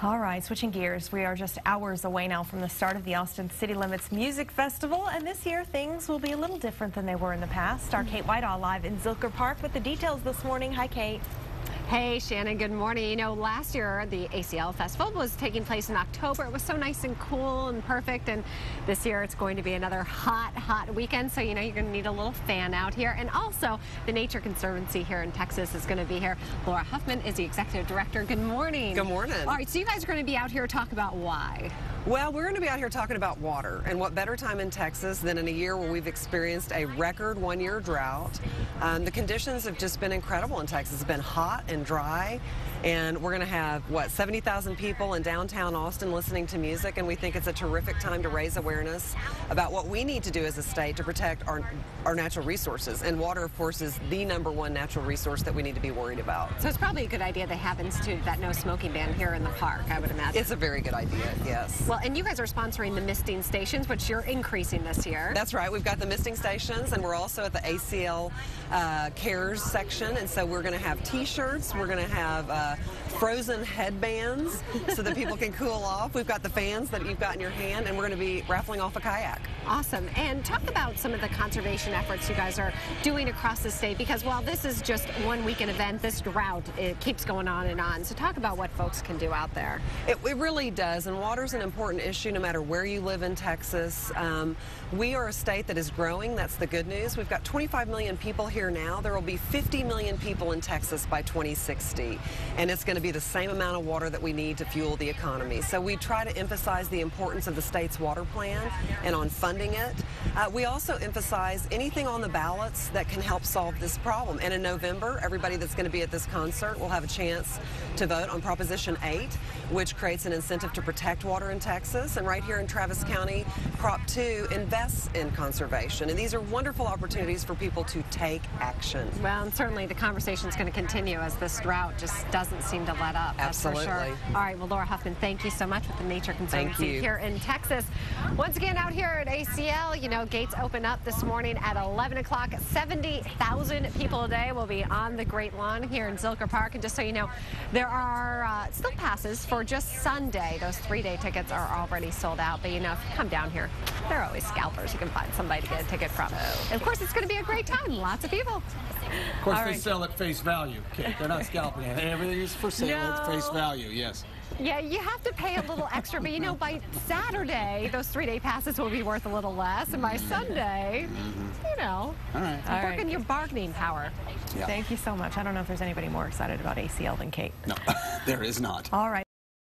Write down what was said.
All right, switching gears, we are just hours away now from the start of the Austin City Limits Music Festival, and this year things will be a little different than they were in the past. Our Kate Whitehall live in Zilker Park with the details this morning. Hi, Kate. Hey, Shannon, good morning. You know, last year the ACL Festival was taking place in October. It was so nice and cool and perfect, and this year it's going to be another hot weekend, so you know you're going to need a little fan out here. And also, the Nature Conservancy here in Texas is going to be here. Laura Huffman is the executive director. Good morning. Good morning. All right, so you guys are going to be out here to talk about why? Well, we're going to be out here talking about water, and what better time in Texas than in a year where we've experienced a record one-year drought. The conditions have just been incredible in Texas. It's been hot and dry, and we're going to have, what, 70,000 people in downtown Austin listening to music, and we think it's a terrific time to raise awareness about what we need to do as a state to protect our natural resources. And water, of course, is the #1 natural resource that we need to be worried about. So it's probably a good idea they have instituted that no smoking ban here in the park, I would imagine. It's a very good idea, yes. Well, and you guys are sponsoring the misting stations, which you're increasing this year. That's right. We've got the misting stations, and we're also at the ACL Cares section, and so we're going to have T-shirts. We're going to have frozen headbands so that people can cool off. We've got the fans that you've got in your hand, and we're going to be raffling off a kayak. Awesome. And talk about some of the conservation efforts you guys are doing across the state, because while this is just one weekend event, this drought, it keeps going on and on. So talk about what folks can do out there. It really does, and water's an important issue no matter where you live in Texas. We are a state that is growing. That's the good news. We've got 25 million people here now. There will be 50 million people in Texas by 2060, and it's going to be the same amount of water that we need to fuel the economy. So we try to emphasize the importance of the state's water plan and on funding it. We also emphasize anything on the ballots that can help solve this problem. And in November, everybody that's going to be at this concert will have a chance to vote on Proposition 8, which creates an incentive to protect water in Texas. And right here in Travis County, Prop 2 invests in conservation. And these are wonderful opportunities for people to take action. Well, and certainly the conversation is going to continue as this drought just doesn't seem to let up. Absolutely. That's for sure. All right, well, Laura Huffman, thank you so much with the Nature Conservancy here in Texas. Once again, out here at ACL, you know, gates open up this morning at 11 o'clock. 70,000 people a day will be on the Great Lawn here in Zilker Park. And just so you know, there are still passes for just Sunday. Those 3-day tickets are already sold out. But, you know, if you come down here, there are always scalpers. You can find somebody to get a ticket from. And, of course, it's going to be a great time. Lots of people. Of course, they sell at face value, Kate. They're not scalping it. Everything is for sale at face value, yes. Yeah, you have to pay a little extra, but you know, by Saturday, those 3-day passes will be worth a little less, and by Sunday, you know, working your bargaining power. Yeah. Thank you so much. I don't know if there's anybody more excited about ACL than Kate. No, there is not. All right.